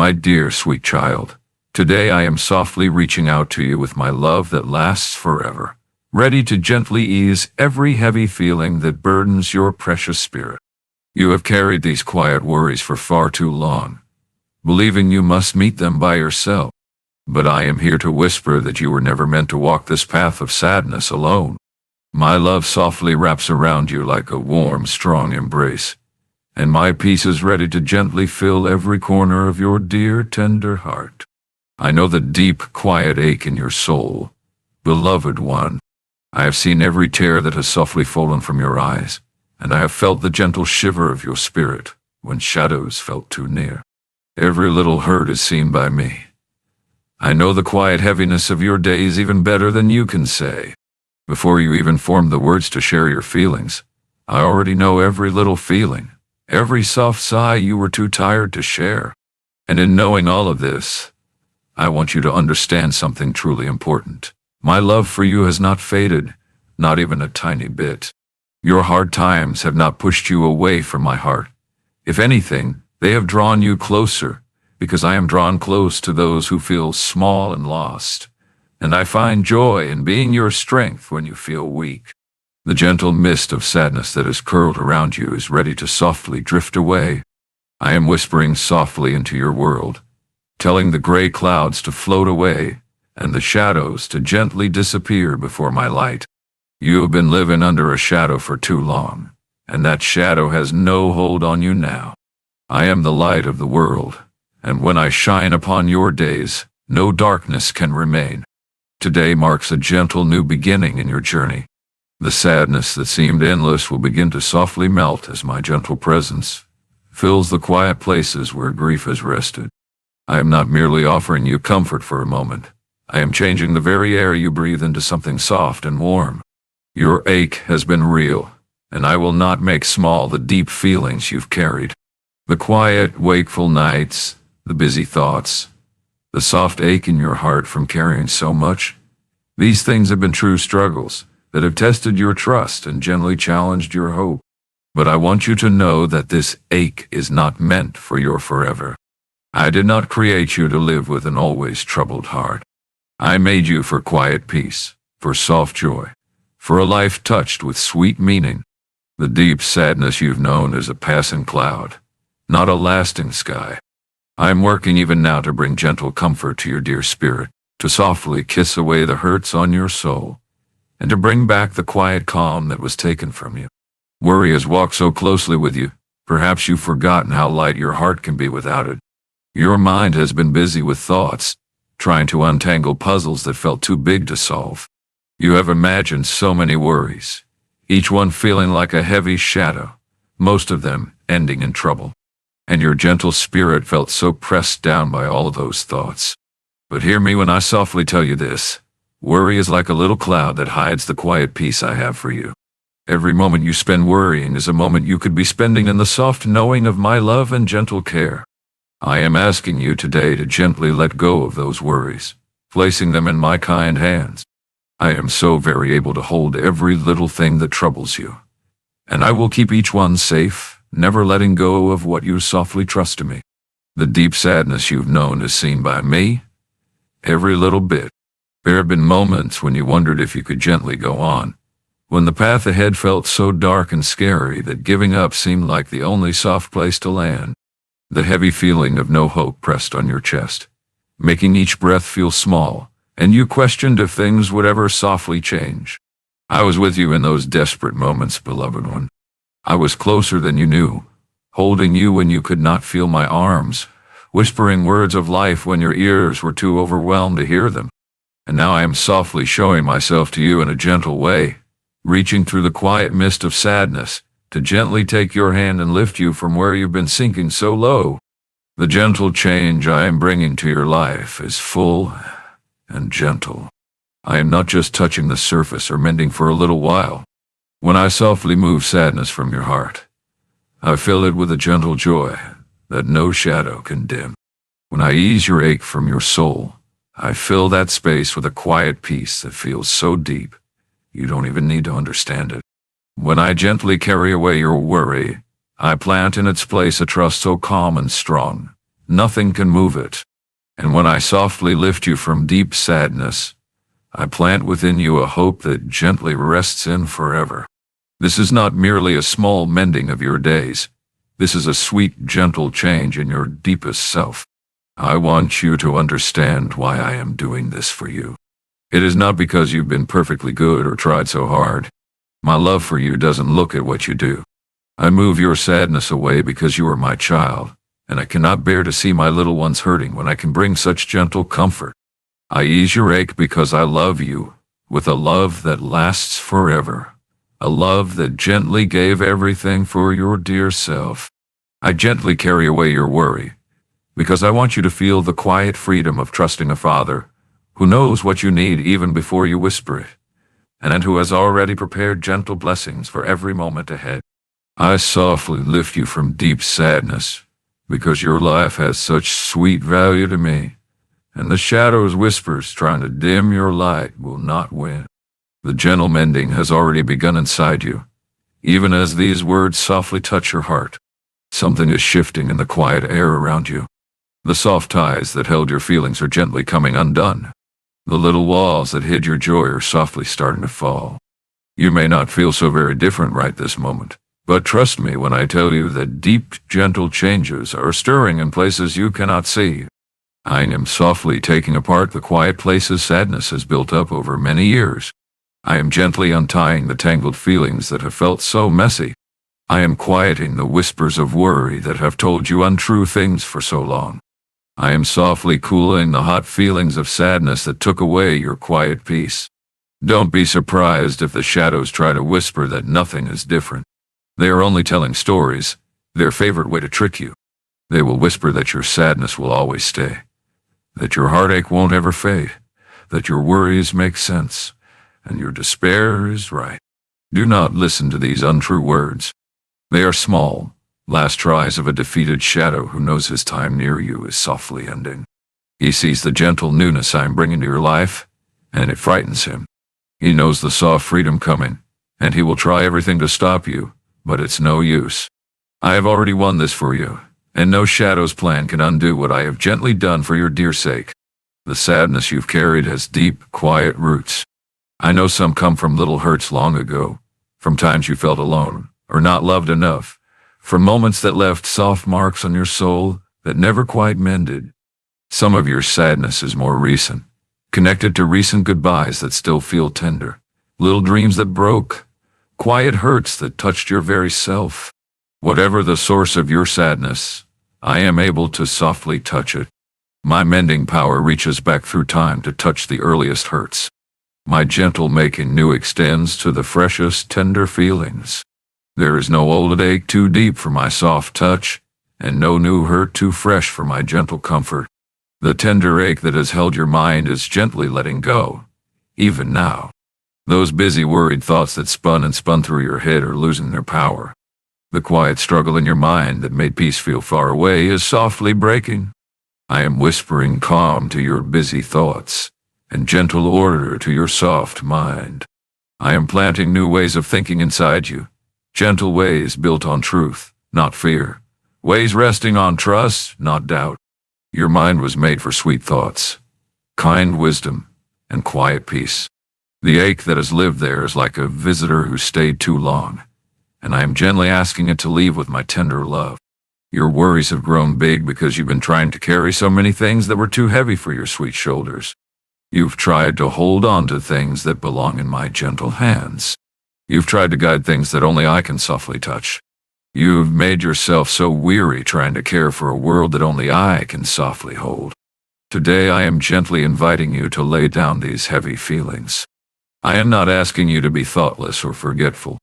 My dear sweet child, today I am softly reaching out to you with my love that lasts forever, ready to gently ease every heavy feeling that burdens your precious spirit. You have carried these quiet worries for far too long, believing you must meet them by yourself. But I am here to whisper that you were never meant to walk this path of sadness alone. My love softly wraps around you like a warm, strong embrace, and my peace is ready to gently fill every corner of your dear, tender heart. I know the deep, quiet ache in your soul. Beloved one, I have seen every tear that has softly fallen from your eyes, and I have felt the gentle shiver of your spirit when shadows felt too near. Every little hurt is seen by me. I know the quiet heaviness of your days even better than you can say. Before you even form the words to share your feelings, I already know every little feeling, every soft sigh you were too tired to share. And in knowing all of this, I want you to understand something truly important. My love for you has not faded, not even a tiny bit. Your hard times have not pushed you away from my heart. If anything, they have drawn you closer, because I am drawn close to those who feel small and lost. And I find joy in being your strength when you feel weak. The gentle mist of sadness that is curled around you is ready to softly drift away. I am whispering softly into your world, telling the gray clouds to float away and the shadows to gently disappear before my light. You have been living under a shadow for too long, and that shadow has no hold on you now. I am the light of the world, and when I shine upon your days, no darkness can remain. Today marks a gentle new beginning in your journey. The sadness that seemed endless will begin to softly melt as my gentle presence fills the quiet places where grief has rested. I am not merely offering you comfort for a moment. I am changing the very air you breathe into something soft and warm. Your ache has been real, and I will not make small the deep feelings you've carried. The quiet, wakeful nights, the busy thoughts, the soft ache in your heart from carrying so much. These things have been true struggles that have tested your trust and gently challenged your hope. But I want you to know that this ache is not meant for your forever. I did not create you to live with an always troubled heart. I made you for quiet peace, for soft joy, for a life touched with sweet meaning. The deep sadness you've known is a passing cloud, not a lasting sky. I am working even now to bring gentle comfort to your dear spirit, to softly kiss away the hurts on your soul, and to bring back the quiet calm that was taken from you. Worry has walked so closely with you, perhaps you've forgotten how light your heart can be without it. Your mind has been busy with thoughts, trying to untangle puzzles that felt too big to solve. You have imagined so many worries, each one feeling like a heavy shadow, most of them ending in trouble. And your gentle spirit felt so pressed down by all of those thoughts. But hear me when I softly tell you this. Worry is like a little cloud that hides the quiet peace I have for you. Every moment you spend worrying is a moment you could be spending in the soft knowing of my love and gentle care. I am asking you today to gently let go of those worries, placing them in my kind hands. I am so very able to hold every little thing that troubles you, and I will keep each one safe, never letting go of what you softly trust to me. The deep sadness you've known is seen by me, every little bit. There have been moments when you wondered if you could gently go on, when the path ahead felt so dark and scary that giving up seemed like the only soft place to land. The heavy feeling of no hope pressed on your chest, making each breath feel small, and you questioned if things would ever softly change. I was with you in those desperate moments, beloved one. I was closer than you knew, holding you when you could not feel my arms, whispering words of life when your ears were too overwhelmed to hear them. And now I am softly showing myself to you in a gentle way, reaching through the quiet mist of sadness, to gently take your hand and lift you from where you've been sinking so low. The gentle change I am bringing to your life is full and gentle. I am not just touching the surface or mending for a little while. When I softly move sadness from your heart, I fill it with a gentle joy that no shadow can dim. When I ease your ache from your soul, I fill that space with a quiet peace that feels so deep, you don't even need to understand it. When I gently carry away your worry, I plant in its place a trust so calm and strong, nothing can move it. And when I softly lift you from deep sadness, I plant within you a hope that gently rests in forever. This is not merely a small mending of your days. This is a sweet, gentle change in your deepest self. I want you to understand why I am doing this for you. It is not because you've been perfectly good or tried so hard. My love for you doesn't look at what you do. I move your sadness away because you are my child, and I cannot bear to see my little ones hurting when I can bring such gentle comfort. I ease your ache because I love you with a love that lasts forever, a love that gently gave everything for your dear self. I gently carry away your worry because I want you to feel the quiet freedom of trusting a Father who knows what you need even before you whisper it, and who has already prepared gentle blessings for every moment ahead. I softly lift you from deep sadness because your life has such sweet value to me, and the shadows' whispers trying to dim your light will not win. The gentle mending has already begun inside you, even as these words softly touch your heart. Something is shifting in the quiet air around you. The soft ties that held your feelings are gently coming undone. The little walls that hid your joy are softly starting to fall. You may not feel so very different right this moment, but trust me when I tell you that deep, gentle changes are stirring in places you cannot see. I am softly taking apart the quiet places sadness has built up over many years. I am gently untying the tangled feelings that have felt so messy. I am quieting the whispers of worry that have told you untrue things for so long. I am softly cooling the hot feelings of sadness that took away your quiet peace. Don't be surprised if the shadows try to whisper that nothing is different. They are only telling stories, their favorite way to trick you. They will whisper that your sadness will always stay, that your heartache won't ever fade, that your worries make sense, and your despair is right. Do not listen to these untrue words. They are small, last tries of a defeated shadow who knows his time near you is softly ending. He sees the gentle newness I am bringing to your life, and it frightens him. He knows the soft freedom coming, and he will try everything to stop you, but it's no use. I have already won this for you, and no shadow's plan can undo what I have gently done for your dear sake. The sadness you've carried has deep, quiet roots. I know some come from little hurts long ago, from times you felt alone, or not loved enough, from moments that left soft marks on your soul that never quite mended. Some of your sadness is more recent, connected to recent goodbyes that still feel tender, little dreams that broke, quiet hurts that touched your very self. Whatever the source of your sadness, I am able to softly touch it. My mending power reaches back through time to touch the earliest hurts. My gentle making new extends to the freshest, tender feelings. There is no old ache too deep for my soft touch, and no new hurt too fresh for my gentle comfort. The tender ache that has held your mind is gently letting go, even now. Those busy, worried thoughts that spun and spun through your head are losing their power. The quiet struggle in your mind that made peace feel far away is softly breaking. I am whispering calm to your busy thoughts, and gentle order to your soft mind. I am planting new ways of thinking inside you, gentle ways built on truth, not fear, ways resting on trust, not doubt. Your mind was made for sweet thoughts, kind wisdom, and quiet peace. The ache that has lived there is like a visitor who stayed too long, and I am gently asking it to leave with my tender love. Your worries have grown big because you've been trying to carry so many things that were too heavy for your sweet shoulders. You've tried to hold on to things that belong in my gentle hands. You've tried to guide things that only I can softly touch. You've made yourself so weary trying to care for a world that only I can softly hold. Today I am gently inviting you to lay down these heavy feelings. I am not asking you to be thoughtless or forgetful.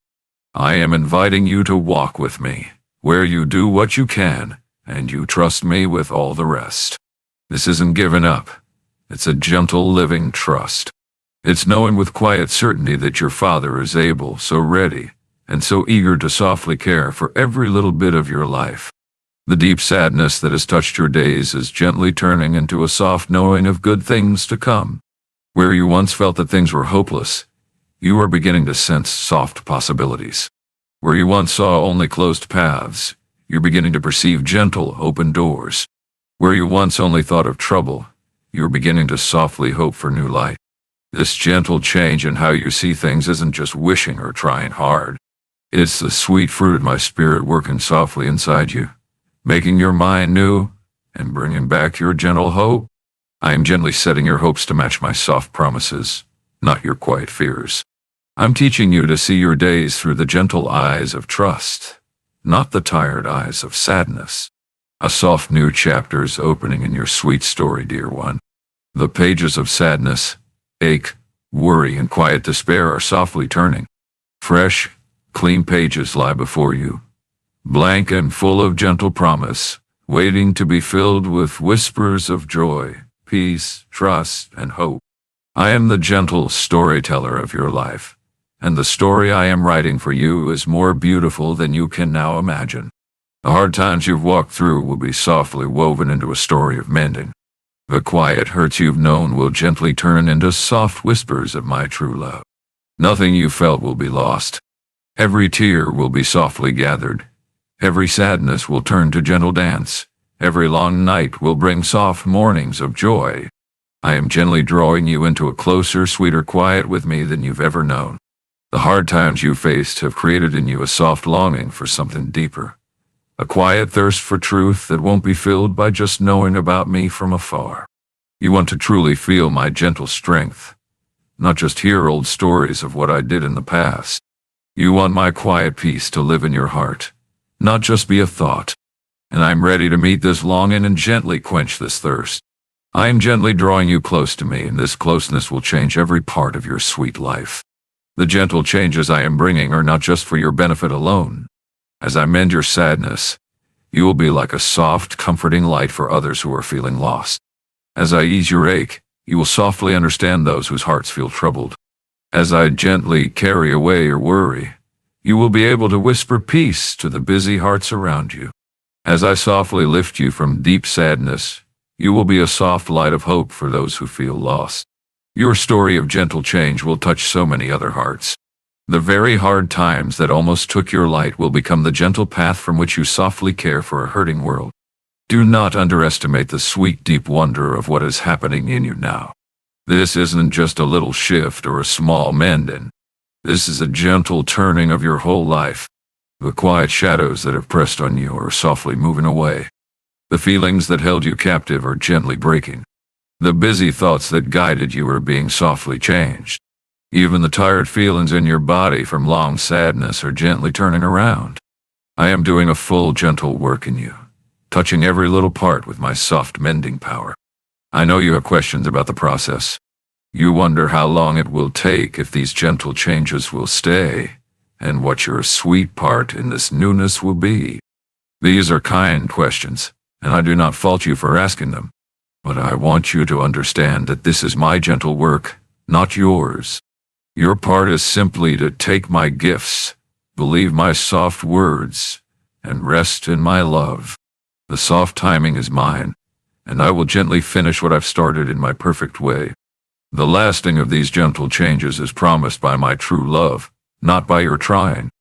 I am inviting you to walk with me, where you do what you can, and you trust me with all the rest. This isn't giving up. It's a gentle living trust. It's knowing with quiet certainty that your Father is able, so ready, and so eager to softly care for every little bit of your life. The deep sadness that has touched your days is gently turning into a soft knowing of good things to come. Where you once felt that things were hopeless, you are beginning to sense soft possibilities. Where you once saw only closed paths, you're beginning to perceive gentle, open doors. Where you once only thought of trouble, you are beginning to softly hope for new light. This gentle change in how you see things isn't just wishing or trying hard. It's the sweet fruit of my spirit working softly inside you, making your mind new and bringing back your gentle hope. I am gently setting your hopes to match my soft promises, not your quiet fears. I'm teaching you to see your days through the gentle eyes of trust, not the tired eyes of sadness. A soft new chapter is opening in your sweet story, dear one. The pages of sadness, ache, worry, and quiet despair are softly turning. Fresh, clean pages lie before you, blank and full of gentle promise, waiting to be filled with whispers of joy, peace, trust, and hope. I am the gentle storyteller of your life, and the story I am writing for you is more beautiful than you can now imagine. The hard times you've walked through will be softly woven into a story of mending. The quiet hurts you've known will gently turn into soft whispers of my true love. Nothing you felt will be lost. Every tear will be softly gathered. Every sadness will turn to gentle dance. Every long night will bring soft mornings of joy. I am gently drawing you into a closer, sweeter quiet with me than you've ever known. The hard times you faced have created in you a soft longing for something deeper. A quiet thirst for truth that won't be filled by just knowing about me from afar. You want to truly feel my gentle strength, not just hear old stories of what I did in the past. You want my quiet peace to live in your heart, not just be a thought. And I'm ready to meet this longing and gently quench this thirst. I am gently drawing you close to me, and this closeness will change every part of your sweet life. The gentle changes I am bringing are not just for your benefit alone. As I mend your sadness, you will be like a soft, comforting light for others who are feeling lost. As I ease your ache, you will softly understand those whose hearts feel troubled. As I gently carry away your worry, you will be able to whisper peace to the busy hearts around you. As I softly lift you from deep sadness, you will be a soft light of hope for those who feel lost. Your story of gentle change will touch so many other hearts. The very hard times that almost took your light will become the gentle path from which you softly care for a hurting world. Do not underestimate the sweet, deep wonder of what is happening in you now. This isn't just a little shift or a small mending. This is a gentle turning of your whole life. The quiet shadows that have pressed on you are softly moving away. The feelings that held you captive are gently breaking. The busy thoughts that guided you are being softly changed. Even the tired feelings in your body from long sadness are gently turning around. I am doing a full, gentle work in you, touching every little part with my soft mending power. I know you have questions about the process. You wonder how long it will take, if these gentle changes will stay, and what your sweet part in this newness will be. These are kind questions, and I do not fault you for asking them. But I want you to understand that this is my gentle work, not yours. Your part is simply to take my gifts, believe my soft words, and rest in my love. The soft timing is mine, and I will gently finish what I've started in my perfect way. The lasting of these gentle changes is promised by my true love, not by your trying.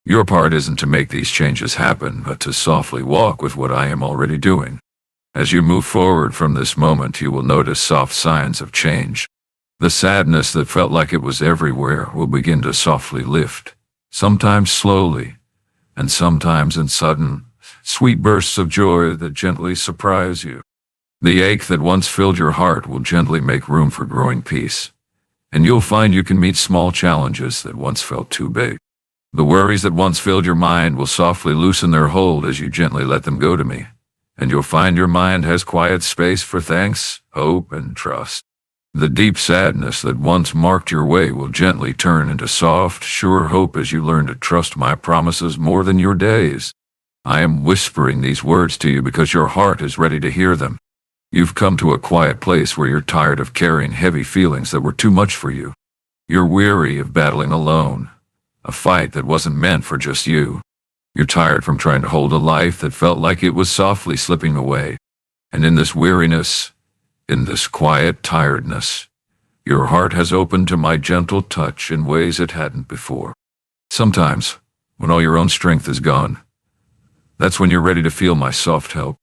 Your part isn't to make these changes happen, but to softly walk with what I am already doing. As you move forward from this moment, you will notice soft signs of change. The sadness that felt like it was everywhere will begin to softly lift, sometimes slowly, and sometimes in sudden, sweet bursts of joy that gently surprise you. The ache that once filled your heart will gently make room for growing peace, and you'll find you can meet small challenges that once felt too big. The worries that once filled your mind will softly loosen their hold as you gently let them go to me, and you'll find your mind has quiet space for thanks, hope, and trust. The deep sadness that once marked your way will gently turn into soft, sure hope as you learn to trust my promises more than your days. I am whispering these words to you because your heart is ready to hear them. You've come to a quiet place where you're tired of carrying heavy feelings that were too much for you. You're weary of battling alone, a fight that wasn't meant for just you. You're tired from trying to hold a life that felt like it was softly slipping away. And in this weariness, in this quiet tiredness, your heart has opened to my gentle touch in ways it hadn't before. Sometimes, when all your own strength is gone, that's when you're ready to feel my soft help.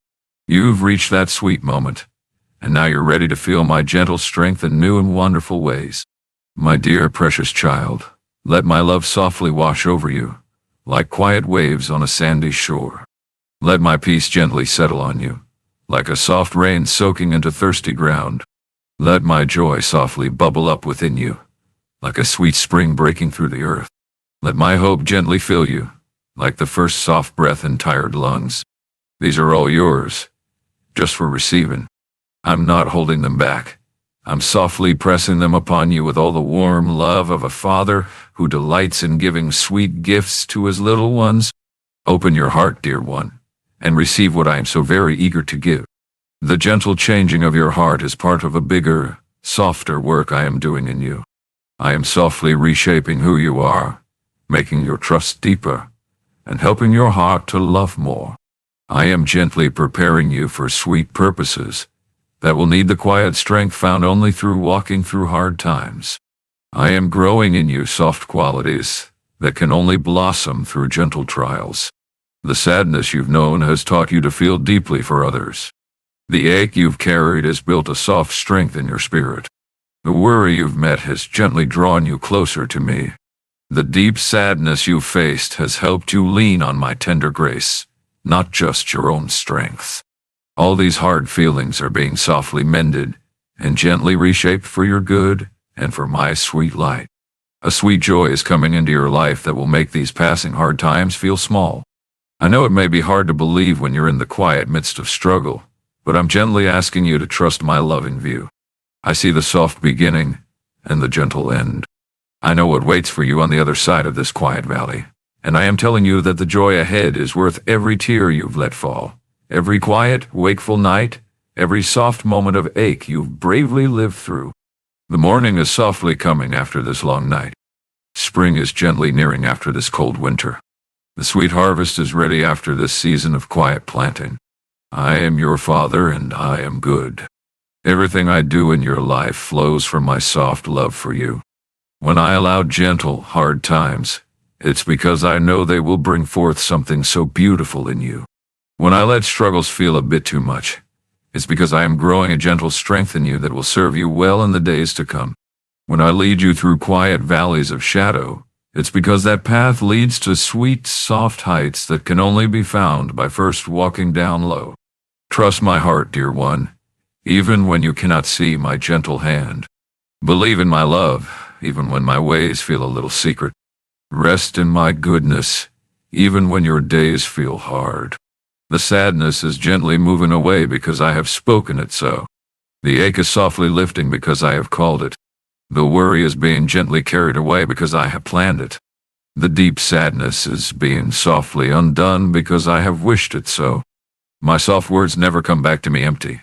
You've reached that sweet moment, and now you're ready to feel my gentle strength in new and wonderful ways. My dear precious child, let my love softly wash over you, like quiet waves on a sandy shore. Let my peace gently settle on you, like a soft rain soaking into thirsty ground. Let my joy softly bubble up within you, like a sweet spring breaking through the earth. Let my hope gently fill you, like the first soft breath in tired lungs. These are all yours, just for receiving. I'm not holding them back. I'm softly pressing them upon you with all the warm love of a father who delights in giving sweet gifts to his little ones. Open your heart, dear one, and receive what I am so very eager to give. The gentle changing of your heart is part of a bigger, softer work I am doing in you. I am softly reshaping who you are, making your trust deeper, and helping your heart to love more. I am gently preparing you for sweet purposes that will need the quiet strength found only through walking through hard times. I am growing in you soft qualities that can only blossom through gentle trials. The sadness you've known has taught you to feel deeply for others. The ache you've carried has built a soft strength in your spirit. The worry you've met has gently drawn you closer to me. The deep sadness you've faced has helped you lean on my tender grace, not just your own strength. All these hard feelings are being softly mended and gently reshaped for your good and for my sweet light. A sweet joy is coming into your life that will make these passing hard times feel small. I know it may be hard to believe when you're in the quiet midst of struggle, but I'm gently asking you to trust my loving view. I see the soft beginning and the gentle end. I know what waits for you on the other side of this quiet valley, and I am telling you that the joy ahead is worth every tear you've let fall. Every quiet, wakeful night, every soft moment of ache you've bravely lived through. The morning is softly coming after this long night. Spring is gently nearing after this cold winter. The sweet harvest is ready after this season of quiet planting. I am your father, and I am good. Everything I do in your life flows from my soft love for you. When I allow gentle, hard times, it's because I know they will bring forth something so beautiful in you. When I let struggles feel a bit too much, it's because I am growing a gentle strength in you that will serve you well in the days to come. When I lead you through quiet valleys of shadow, it's because that path leads to sweet, soft heights that can only be found by first walking down low. Trust my heart, dear one, even when you cannot see my gentle hand. Believe in my love, even when my ways feel a little secret. Rest in my goodness, even when your days feel hard. The sadness is gently moving away because I have spoken it so. The ache is softly lifting because I have called it. The worry is being gently carried away because I have planned it. The deep sadness is being softly undone because I have wished it so. My soft words never come back to me empty.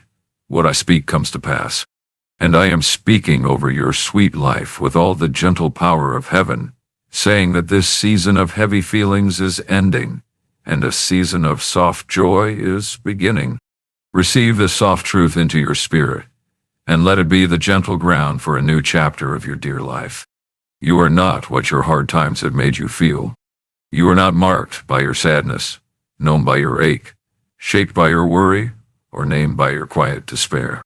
What I speak comes to pass. And I am speaking over your sweet life with all the gentle power of heaven, saying that this season of heavy feelings is ending, and a season of soft joy is beginning. Receive this soft truth into your spirit, and let it be the gentle ground for a new chapter of your dear life. You are not what your hard times have made you feel. You are not marked by your sadness, known by your ache, shaped by your worry, or named by your quiet despair.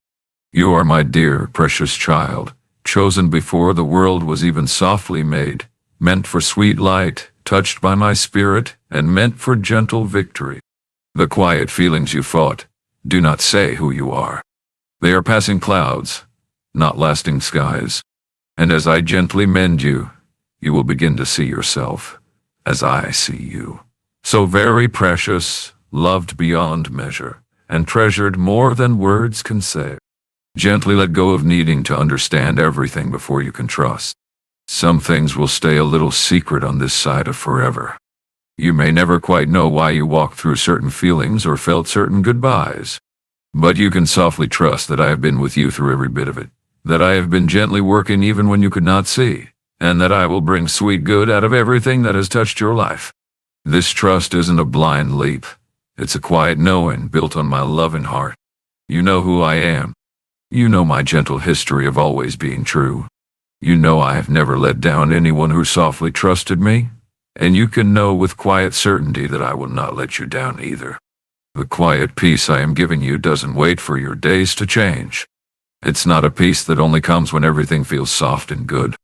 You are my dear, precious child, chosen before the world was even softly made, meant for sweet light, touched by my spirit, and meant for gentle victory. The quiet feelings you fought do not say who you are. They are passing clouds, not lasting skies. And as I gently mend you, you will begin to see yourself as I see you. So very precious, loved beyond measure, and treasured more than words can say. Gently let go of needing to understand everything before you can trust. Some things will stay a little secret on this side of forever. You may never quite know why you walked through certain feelings or felt certain goodbyes. But you can softly trust that I have been with you through every bit of it, that I have been gently working even when you could not see, and that I will bring sweet good out of everything that has touched your life. This trust isn't a blind leap. It's a quiet knowing built on my loving heart. You know who I am. You know my gentle history of always being true. You know I have never let down anyone who softly trusted me, and you can know with quiet certainty that I will not let you down either. The quiet peace I am giving you doesn't wait for your days to change. It's not a peace that only comes when everything feels soft and good.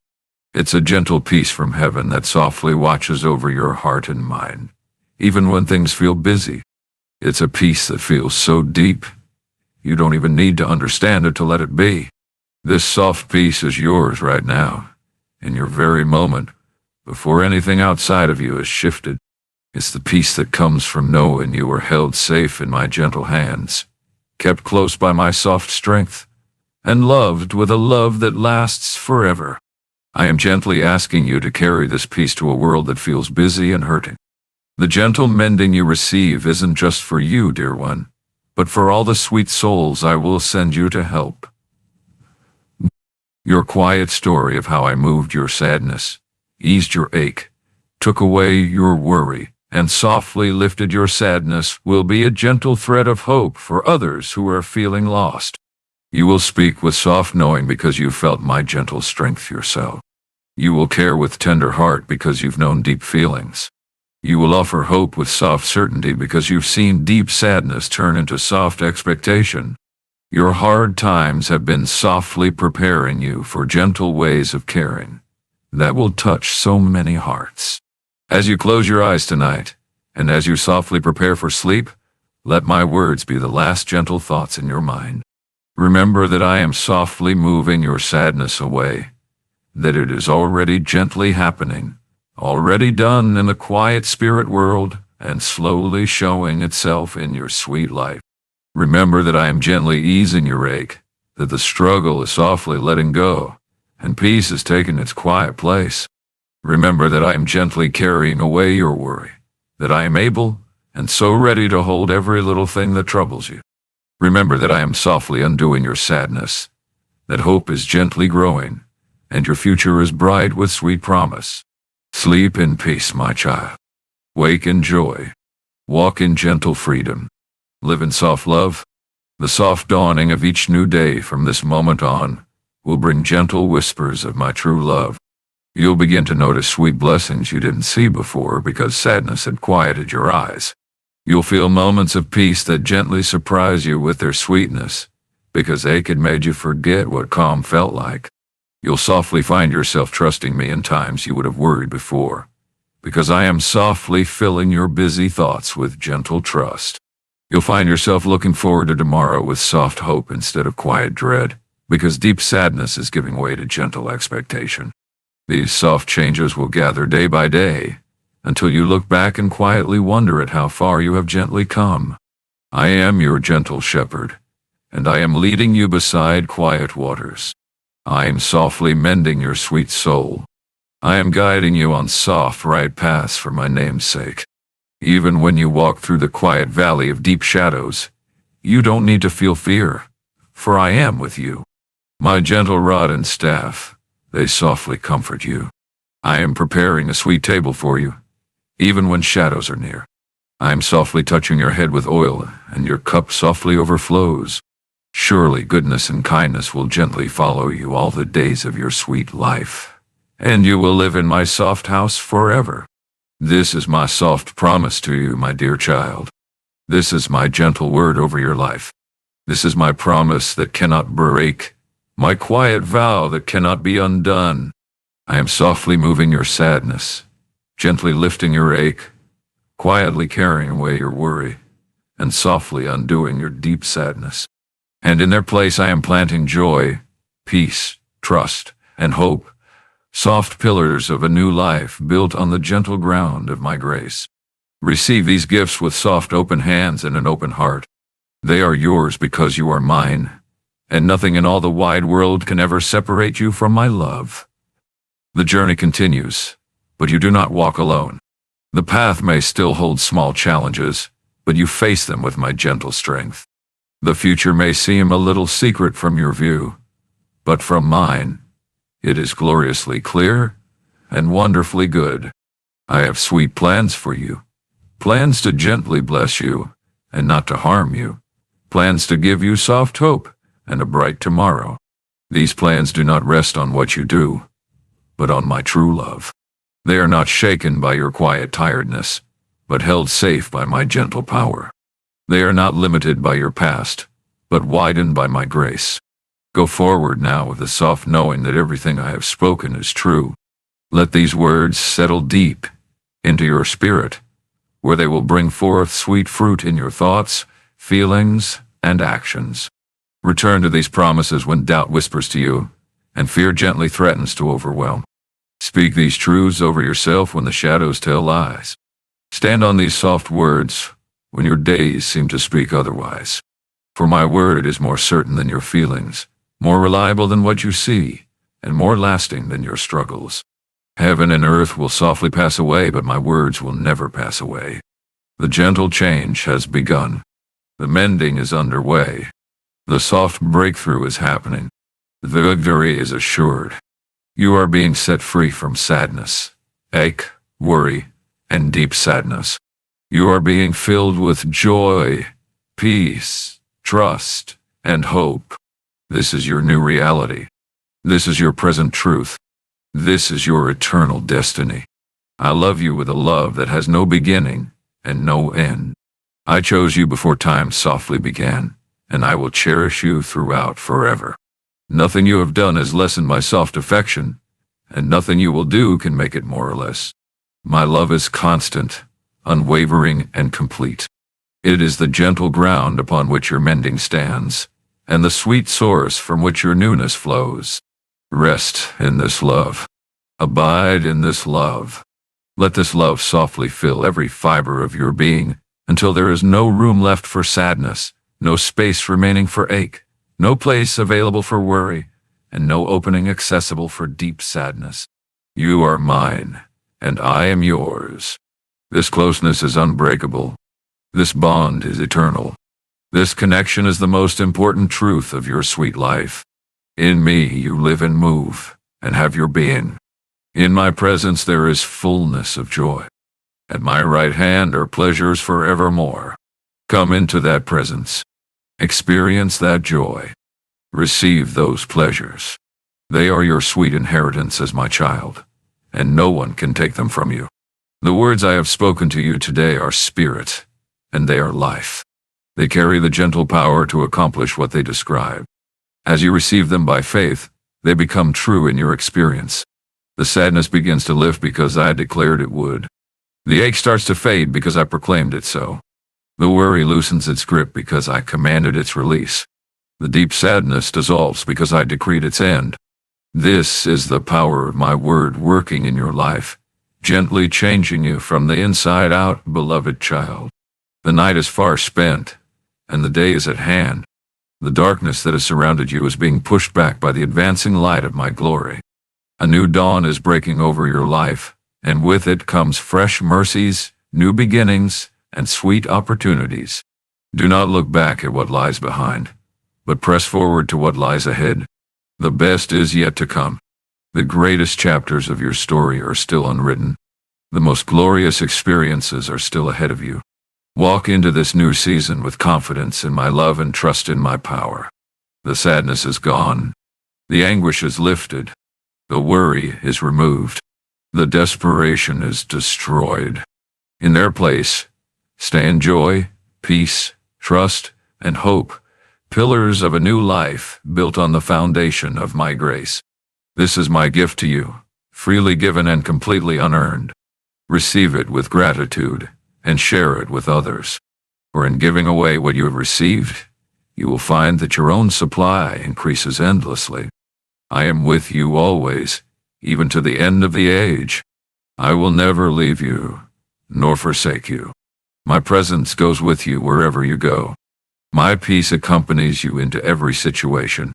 It's a gentle peace from heaven that softly watches over your heart and mind, even when things feel busy. It's a peace that feels so deep, you don't even need to understand it to let it be. This soft peace is yours right now, in your very moment, before anything outside of you has shifted. It's the peace that comes from knowing you are held safe in my gentle hands, kept close by my soft strength, and loved with a love that lasts forever. I am gently asking you to carry this peace to a world that feels busy and hurting. The gentle mending you receive isn't just for you, dear one, but for all the sweet souls I will send you to help. Your quiet story of how I moved your sadness, eased your ache, took away your worry, and softly lifted your sadness will be a gentle thread of hope for others who are feeling lost. You will speak with soft knowing because you felt my gentle strength yourself. You will care with tender heart because you've known deep feelings. You will offer hope with soft certainty because you've seen deep sadness turn into soft expectation. Your hard times have been softly preparing you for gentle ways of caring that will touch so many hearts. As you close your eyes tonight, and as you softly prepare for sleep, let my words be the last gentle thoughts in your mind. Remember that I am softly moving your sadness away, that it is already gently happening, already done in the quiet spirit world, and slowly showing itself in your sweet life. Remember that I am gently easing your ache, that the struggle is softly letting go, and peace is taking its quiet place. Remember that I am gently carrying away your worry, that I am able and so ready to hold every little thing that troubles you. Remember that I am softly undoing your sadness, that hope is gently growing, and your future is bright with sweet promise. Sleep in peace, my child. Wake in joy. Walk in gentle freedom. Live in soft love. The soft dawning of each new day from this moment on will bring gentle whispers of my true love. You'll begin to notice sweet blessings you didn't see before because sadness had quieted your eyes. You'll feel moments of peace that gently surprise you with their sweetness because ache had made you forget what calm felt like. You'll softly find yourself trusting me in times you would have worried before, because I am softly filling your busy thoughts with gentle trust. You'll find yourself looking forward to tomorrow with soft hope instead of quiet dread, because deep sadness is giving way to gentle expectation. These soft changes will gather day by day, until you look back and quietly wonder at how far you have gently come. I am your gentle shepherd, and I am leading you beside quiet waters. I am softly mending your sweet soul. I am guiding you on soft, right paths for my name's sake. Even when you walk through the quiet valley of deep shadows, you don't need to feel fear, for I am with you. My gentle rod and staff, they softly comfort you. I am preparing a sweet table for you, even when shadows are near. I am softly touching your head with oil, and your cup softly overflows. Surely goodness and kindness will gently follow you all the days of your sweet life, and you will live in my soft house forever. This is my soft promise to you, my dear child. This is my gentle word over your life. This is my promise that cannot break, my quiet vow that cannot be undone. I am softly moving your sadness, gently lifting your ache, quietly carrying away your worry, and softly undoing your deep sadness. And in their place I am planting joy, peace, trust, and hope, soft pillars of a new life built on the gentle ground of my grace. Receive these gifts with soft open hands and an open heart. They are yours because you are mine, and nothing in all the wide world can ever separate you from my love. The journey continues, but you do not walk alone. The path may still hold small challenges, but you face them with my gentle strength. The future may seem a little secret from your view, but from mine, it is gloriously clear and wonderfully good. I have sweet plans for you, plans to gently bless you and not to harm you, plans to give you soft hope and a bright tomorrow. These plans do not rest on what you do, but on my true love. They are not shaken by your quiet tiredness, but held safe by my gentle power. They are not limited by your past, but widened by my grace. Go forward now with the soft knowing that everything I have spoken is true. Let these words settle deep into your spirit, where they will bring forth sweet fruit in your thoughts, feelings, and actions. Return to these promises when doubt whispers to you, and fear gently threatens to overwhelm. Speak these truths over yourself when the shadows tell lies. Stand on these soft words when your days seem to speak otherwise. For my word is more certain than your feelings, more reliable than what you see, and more lasting than your struggles. Heaven and earth will softly pass away, but my words will never pass away. The gentle change has begun. The mending is underway. The soft breakthrough is happening. The victory is assured. You are being set free from sadness, ache, worry, and deep sadness. You are being filled with joy, peace, trust, and hope. This is your new reality. This is your present truth. This is your eternal destiny. I love you with a love that has no beginning and no end. I chose you before time softly began, and I will cherish you throughout forever. Nothing you have done has lessened my soft affection, and nothing you will do can make it more or less. My love is constant, unwavering, and complete. It is the gentle ground upon which your mending stands, and the sweet source from which your newness flows. Rest in this love. Abide in this love. Let this love softly fill every fiber of your being until there is no room left for sadness, no space remaining for ache, no place available for worry, and no opening accessible for deep sadness. You are mine, and I am yours. This closeness is unbreakable. This bond is eternal. This connection is the most important truth of your sweet life. In me you live and move, and have your being. In my presence there is fullness of joy. At my right hand are pleasures forevermore. Come into that presence. Experience that joy. Receive those pleasures. They are your sweet inheritance as my child, and no one can take them from you. The words I have spoken to you today are spirit, and they are life. They carry the gentle power to accomplish what they describe. As you receive them by faith, they become true in your experience. The sadness begins to lift because I declared it would. The ache starts to fade because I proclaimed it so. The worry loosens its grip because I commanded its release. The deep sadness dissolves because I decreed its end. This is the power of my word working in your life, gently changing you from the inside out, beloved child. The night is far spent, and the day is at hand. The darkness that has surrounded you is being pushed back by the advancing light of my glory. A new dawn is breaking over your life, and with it comes fresh mercies, new beginnings, and sweet opportunities. Do not look back at what lies behind, but press forward to what lies ahead. The best is yet to come. The greatest chapters of your story are still unwritten. The most glorious experiences are still ahead of you. Walk into this new season with confidence in my love and trust in my power. The sadness is gone. The anguish is lifted. The worry is removed. The desperation is destroyed. In their place, stand joy, peace, trust, and hope, pillars of a new life built on the foundation of my grace. This is my gift to you, freely given and completely unearned. Receive it with gratitude and share it with others. For in giving away what you have received, you will find that your own supply increases endlessly. I am with you always, even to the end of the age. I will never leave you, nor forsake you. My presence goes with you wherever you go. My peace accompanies you into every situation.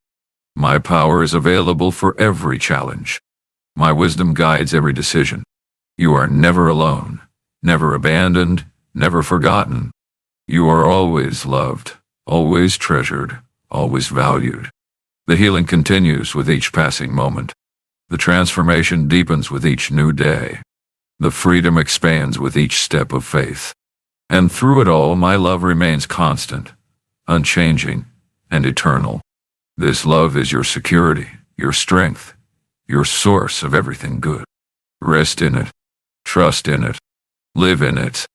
My power is available for every challenge. My wisdom guides every decision. You are never alone, never abandoned, never forgotten. You are always loved, always treasured, always valued. The healing continues with each passing moment. The transformation deepens with each new day. The freedom expands with each step of faith. And through it all, my love remains constant, unchanging, and eternal. This love is your security, your strength, your source of everything good. Rest in it. Trust in it. Live in it.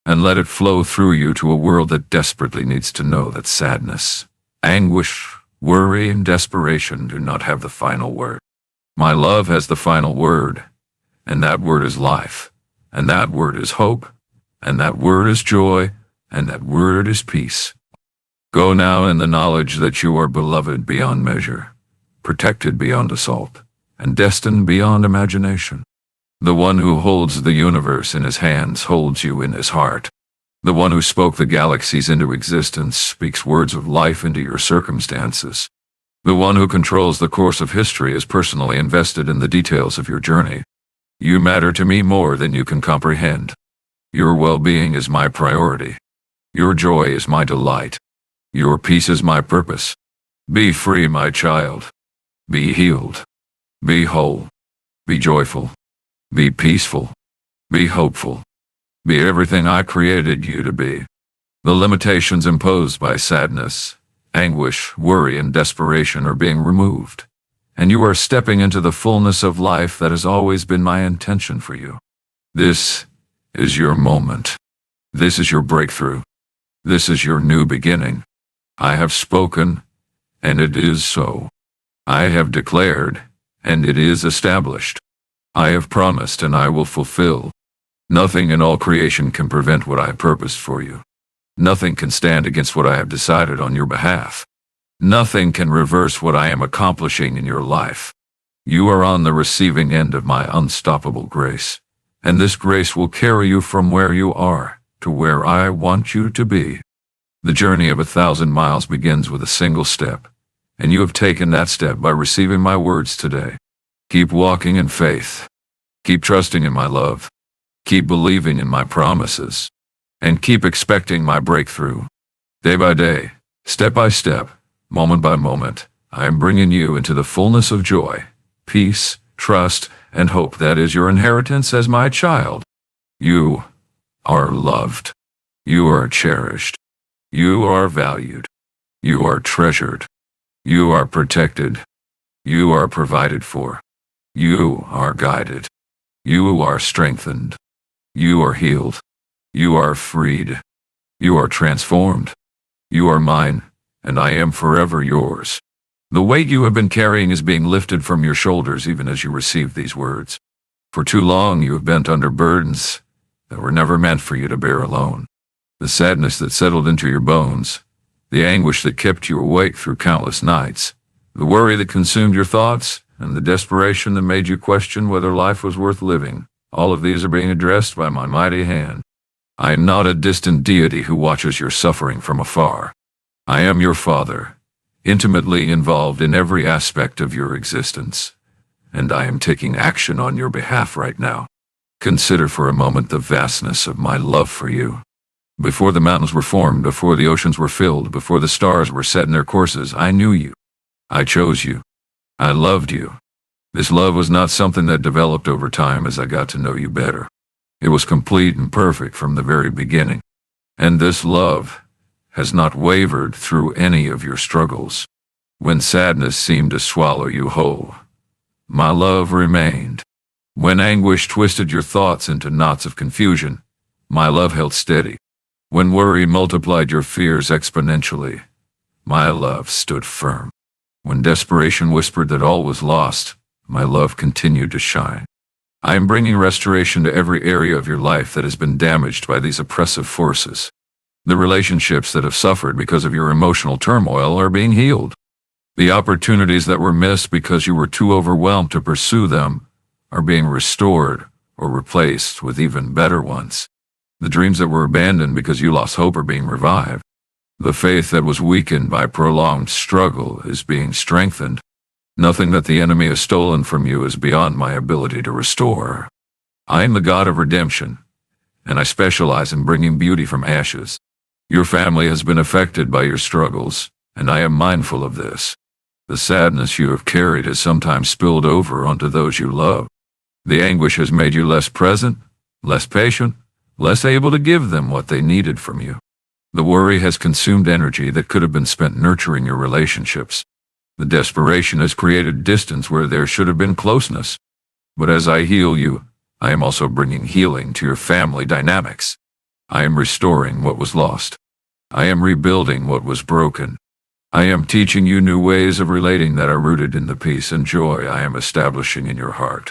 and let it flow through you to a world that desperately needs to know that sadness, anguish, worry, and desperation do not have the final word. My love has the final word, and that word is life, and that word is hope, and that word is joy, and that word is peace. Go now in the knowledge that you are beloved beyond measure, protected beyond assault, and destined beyond imagination. The one who holds the universe in his hands holds you in his heart. The one who spoke the galaxies into existence speaks words of life into your circumstances. The one who controls the course of history is personally invested in the details of your journey. You matter to me more than you can comprehend. Your well-being is my priority. Your joy is my delight. Your peace is my purpose. Be free, my child. Be healed. Be whole. Be joyful. Be peaceful. Be hopeful. Be everything I created you to be. The limitations imposed by sadness, anguish, worry, and desperation are being removed, and you are stepping into the fullness of life that has always been my intention for you. This is your moment. This is your breakthrough. This is your new beginning. I have spoken, and it is so. I have declared, and it is established. I have promised, and I will fulfill. Nothing in all creation can prevent what I have purposed for you. Nothing can stand against what I have decided on your behalf. Nothing can reverse what I am accomplishing in your life. You are on the receiving end of my unstoppable grace, and this grace will carry you from where you are to where I want you to be. The journey of 1,000 miles begins with a single step, and you have taken that step by receiving my words today. Keep walking in faith. Keep trusting in my love. Keep believing in my promises. And keep expecting my breakthrough. Day by day, step by step, moment by moment, I am bringing you into the fullness of joy, peace, trust, and hope that is your inheritance as my child. You are loved. You are cherished. You are valued. You are treasured. You are protected. You are provided for. You are guided. You are strengthened. You are healed. You are freed. You are transformed. You are mine, and I am forever yours. The weight you have been carrying is being lifted from your shoulders even as you receive these words. For too long you have bent under burdens that were never meant for you to bear alone. The sadness that settled into your bones, the anguish that kept you awake through countless nights, the worry that consumed your thoughts, and the desperation that made you question whether life was worth living, all of these are being addressed by my mighty hand. I am not a distant deity who watches your suffering from afar. I am your Father, intimately involved in every aspect of your existence, and I am taking action on your behalf right now. Consider for a moment the vastness of my love for you. Before the mountains were formed, before the oceans were filled, before the stars were set in their courses, I knew you. I chose you. I loved you. This love was not something that developed over time as I got to know you better. It was complete and perfect from the very beginning. And this love has not wavered through any of your struggles. When sadness seemed to swallow you whole, my love remained. When anguish twisted your thoughts into knots of confusion, my love held steady. When worry multiplied your fears exponentially, my love stood firm. When desperation whispered that all was lost, my love continued to shine. I am bringing restoration to every area of your life that has been damaged by these oppressive forces. The relationships that have suffered because of your emotional turmoil are being healed. The opportunities that were missed because you were too overwhelmed to pursue them are being restored or replaced with even better ones. The dreams that were abandoned because you lost hope are being revived. The faith that was weakened by prolonged struggle is being strengthened. Nothing that the enemy has stolen from you is beyond my ability to restore. I am the God of redemption, and I specialize in bringing beauty from ashes. Your family has been affected by your struggles, and I am mindful of this. The sadness you have carried has sometimes spilled over onto those you love. The anguish has made you less present, less patient, less able to give them what they needed from you. The worry has consumed energy that could have been spent nurturing your relationships. The desperation has created distance where there should have been closeness. But as I heal you, I am also bringing healing to your family dynamics. I am restoring what was lost. I am rebuilding what was broken. I am teaching you new ways of relating that are rooted in the peace and joy I am establishing in your heart.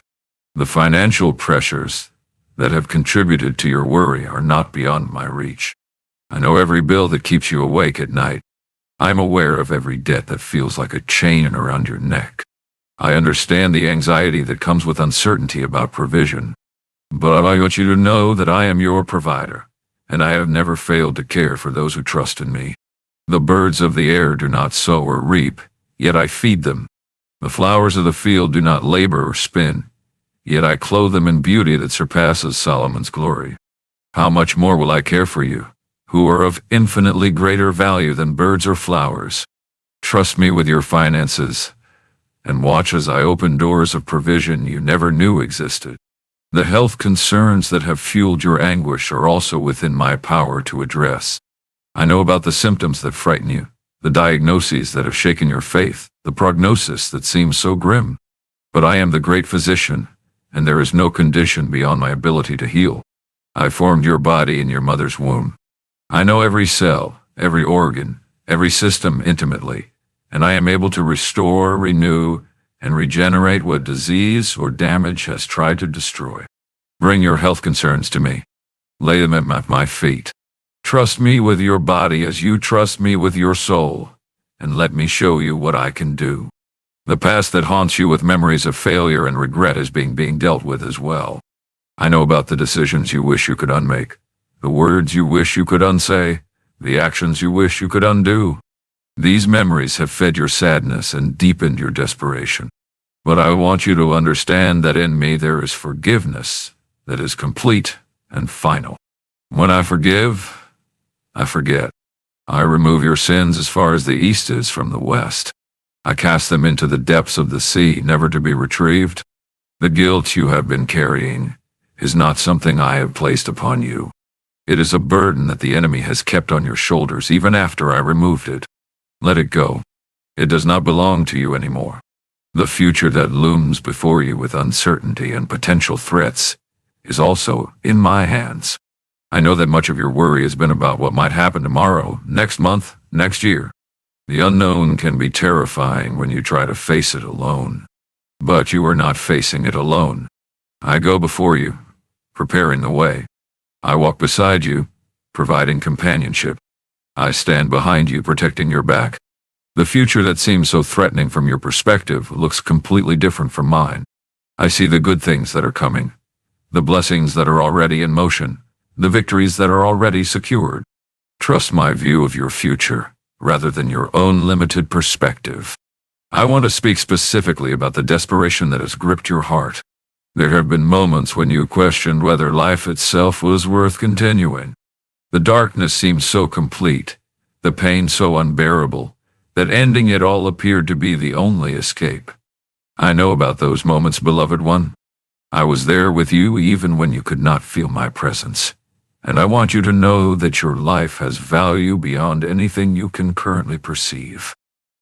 The financial pressures that have contributed to your worry are not beyond my reach. I know every bill that keeps you awake at night. I am aware of every debt that feels like a chain around your neck. I understand the anxiety that comes with uncertainty about provision. But I want you to know that I am your provider, and I have never failed to care for those who trust in me. The birds of the air do not sow or reap, yet I feed them. The flowers of the field do not labor or spin, yet I clothe them in beauty that surpasses Solomon's glory. How much more will I care for you, who are of infinitely greater value than birds or flowers? Trust me with your finances, and watch as I open doors of provision you never knew existed. The health concerns that have fueled your anguish are also within my power to address. I know about the symptoms that frighten you, the diagnoses that have shaken your faith, the prognosis that seems so grim. But I am the great physician, and there is no condition beyond my ability to heal. I formed your body in your mother's womb. I know every cell, every organ, every system intimately, and I am able to restore, renew, and regenerate what disease or damage has tried to destroy. Bring your health concerns to me. Lay them at my feet. Trust me with your body as you trust me with your soul, and let me show you what I can do. The past that haunts you with memories of failure and regret is being dealt with as well. I know about the decisions you wish you could unmake, the words you wish you could unsay, the actions you wish you could undo. These memories have fed your sadness and deepened your desperation. But I want you to understand that in me there is forgiveness that is complete and final. When I forgive, I forget. I remove your sins as far as the east is from the west. I cast them into the depths of the sea, never to be retrieved. The guilt you have been carrying is not something I have placed upon you. It is a burden that the enemy has kept on your shoulders even after I removed it. Let it go. It does not belong to you anymore. The future that looms before you with uncertainty and potential threats is also in my hands. I know that much of your worry has been about what might happen tomorrow, next month, next year. The unknown can be terrifying when you try to face it alone. But you are not facing it alone. I go before you, preparing the way. I walk beside you, providing companionship. I stand behind you, protecting your back. The future that seems so threatening from your perspective looks completely different from mine. I see the good things that are coming, the blessings that are already in motion, the victories that are already secured. Trust my view of your future, rather than your own limited perspective. I want to speak specifically about the desperation that has gripped your heart. There have been moments when you questioned whether life itself was worth continuing. The darkness seemed so complete, the pain so unbearable, that ending it all appeared to be the only escape. I know about those moments, beloved one. I was there with you even when you could not feel my presence. And I want you to know that your life has value beyond anything you can currently perceive.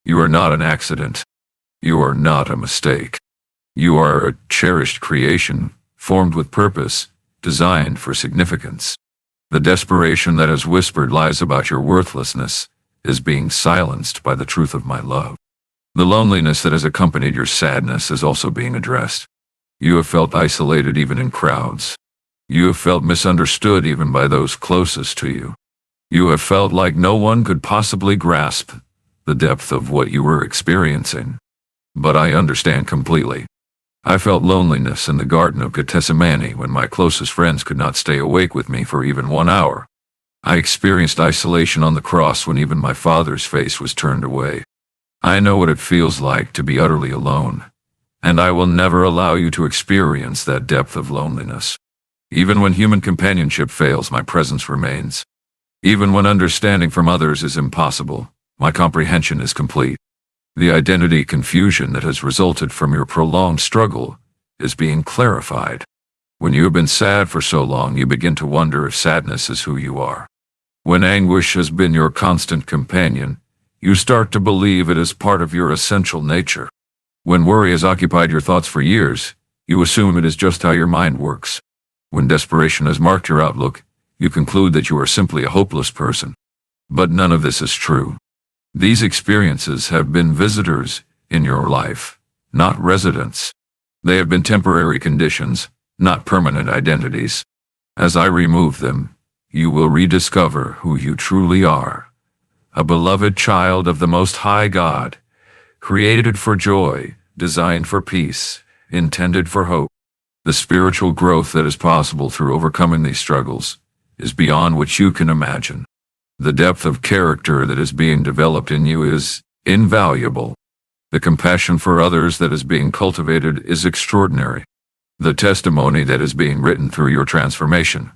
You are not an accident. You are not a mistake. You are a cherished creation, formed with purpose, designed for significance. The desperation that has whispered lies about your worthlessness is being silenced by the truth of my love. The loneliness that has accompanied your sadness is also being addressed. You have felt isolated even in crowds. You have felt misunderstood even by those closest to you. You have felt like no one could possibly grasp the depth of what you were experiencing. But I understand completely. I felt loneliness in the Garden of Gethsemane when my closest friends could not stay awake with me for even 1 hour. I experienced isolation on the cross when even my Father's face was turned away. I know what it feels like to be utterly alone, and I will never allow you to experience that depth of loneliness. Even when human companionship fails, my presence remains. Even when understanding from others is impossible, my comprehension is complete. The identity confusion that has resulted from your prolonged struggle is being clarified. When you have been sad for so long, you begin to wonder if sadness is who you are. When anguish has been your constant companion, you start to believe it is part of your essential nature. When worry has occupied your thoughts for years, you assume it is just how your mind works. When desperation has marked your outlook, You conclude that you are simply a hopeless person. But none of this is true. These experiences have been visitors in your life, not residents. They have been temporary conditions, not permanent identities. As I remove them, you will rediscover who you truly are. A beloved child of the Most High God, created for joy, designed for peace, intended for hope. The spiritual growth that is possible through overcoming these struggles is beyond what you can imagine. The depth of character that is being developed in you is invaluable. The compassion for others that is being cultivated is extraordinary. The testimony that is being written through your transformation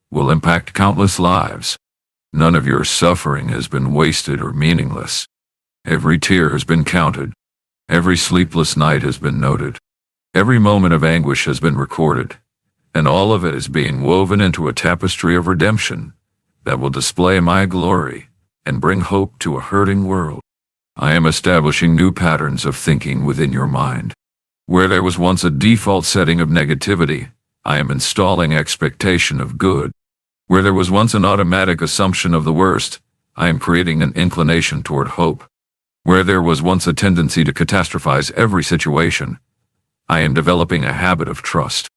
will impact countless lives. None of your suffering has been wasted or meaningless. Every tear has been counted. Every sleepless night has been noted. Every moment of anguish has been recorded, and all of it is being woven into a tapestry of redemption that will display my glory and bring hope to a hurting world. I am establishing new patterns of thinking within your mind. Where there was once a default setting of negativity, I am installing expectation of good. Where there was once an automatic assumption of the worst, I am creating an inclination toward hope. Where there was once a tendency to catastrophize every situation, I am developing a habit of trust.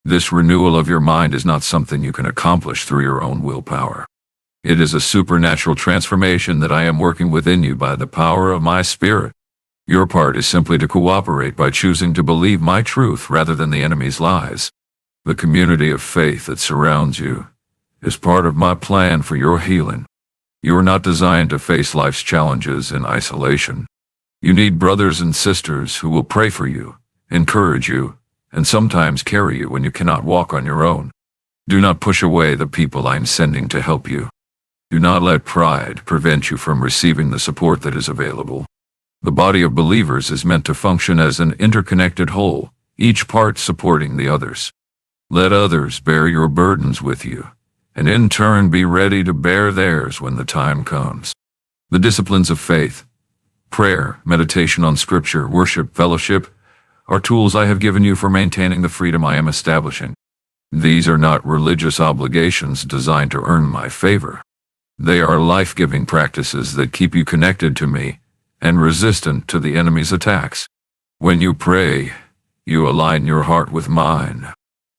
This renewal of your mind is not something you can accomplish through your own willpower. It is a supernatural transformation that I am working within you by the power of my spirit. Your part is simply to cooperate by choosing to believe my truth rather than the enemy's lies. The community of faith that surrounds you is part of my plan for your healing. You are not designed to face life's challenges in isolation. You need brothers and sisters who will pray for you, encourage you, and sometimes carry you when you cannot walk on your own. Do not push away the people I am sending to help you. Do not let pride prevent you from receiving the support that is available. The body of believers is meant to function as an interconnected whole, each part supporting the others. Let others bear your burdens with you, and in turn be ready to bear theirs when the time comes. The disciplines of faith, prayer, meditation on scripture, worship, fellowship, are tools I have given you for maintaining the freedom I am establishing. These are not religious obligations designed to earn my favor. They are life-giving practices that keep you connected to me and resistant to the enemy's attacks. When you pray, you align your heart with mine.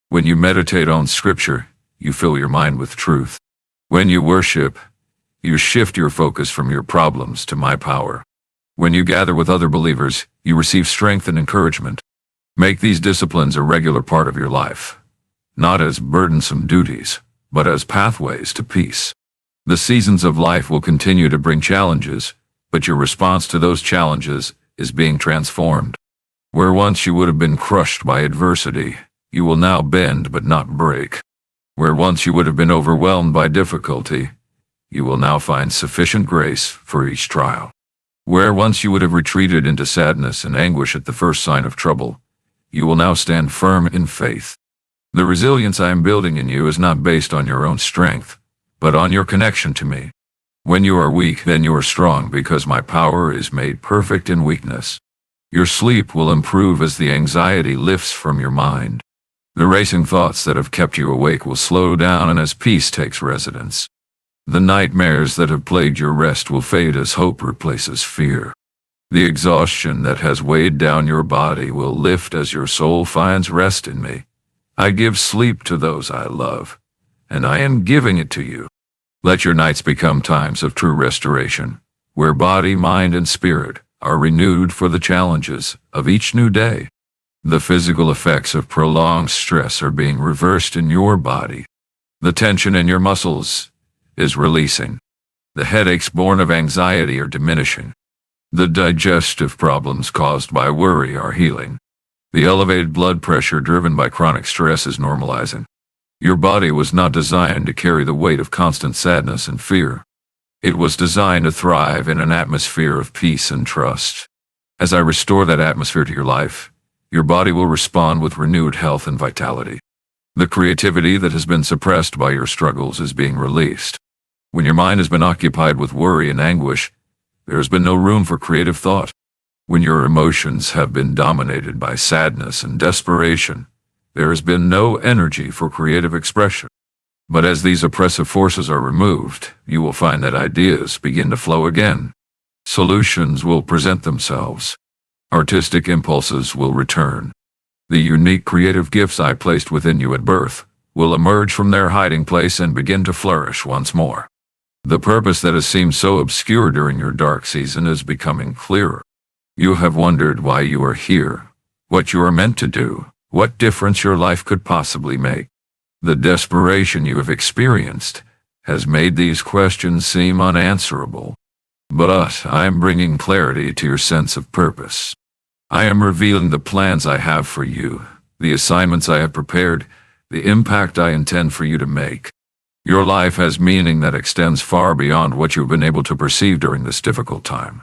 When you meditate on scripture, you fill your mind with truth. When you worship, you shift your focus from your problems to my power. When you gather with other believers, you receive strength and encouragement. Make these disciplines a regular part of your life, not as burdensome duties, but as pathways to peace. The seasons of life will continue to bring challenges, but your response to those challenges is being transformed. Where once you would have been crushed by adversity, you will now bend but not break. Where once you would have been overwhelmed by difficulty, you will now find sufficient grace for each trial. Where once you would have retreated into sadness and anguish at the first sign of trouble, you will now stand firm in faith. The resilience I am building in you is not based on your own strength, but on your connection to me. When you are weak, then you are strong, because my power is made perfect in weakness. Your sleep will improve as the anxiety lifts from your mind. The racing thoughts that have kept you awake will slow down, and as peace takes residence, the nightmares that have plagued your rest will fade as hope replaces fear. The exhaustion that has weighed down your body will lift as your soul finds rest in me. I give sleep to those I love, and I am giving it to you. Let your nights become times of true restoration, where body, mind, and spirit are renewed for the challenges of each new day. The physical effects of prolonged stress are being reversed in your body. The tension in your muscles is releasing. The headaches born of anxiety are diminishing. The digestive problems caused by worry are healing. The elevated blood pressure driven by chronic stress is normalizing. Your body was not designed to carry the weight of constant sadness and fear. It was designed to thrive in an atmosphere of peace and trust. As I restore that atmosphere to your life, your body will respond with renewed health and vitality. The creativity that has been suppressed by your struggles is being released. When your mind has been occupied with worry and anguish, there has been no room for creative thought. When your emotions have been dominated by sadness and desperation, there has been no energy for creative expression. But as these oppressive forces are removed, you will find that ideas begin to flow again. Solutions will present themselves. Artistic impulses will return. The unique creative gifts I placed within you at birth will emerge from their hiding place and begin to flourish once more. The purpose that has seemed so obscure during your dark season is becoming clearer. You have wondered why you are here, what you are meant to do, what difference your life could possibly make. The desperation you have experienced has made these questions seem unanswerable. But I am bringing clarity to your sense of purpose. I am revealing the plans I have for you, the assignments I have prepared, the impact I intend for you to make. Your life has meaning that extends far beyond what you've been able to perceive during this difficult time.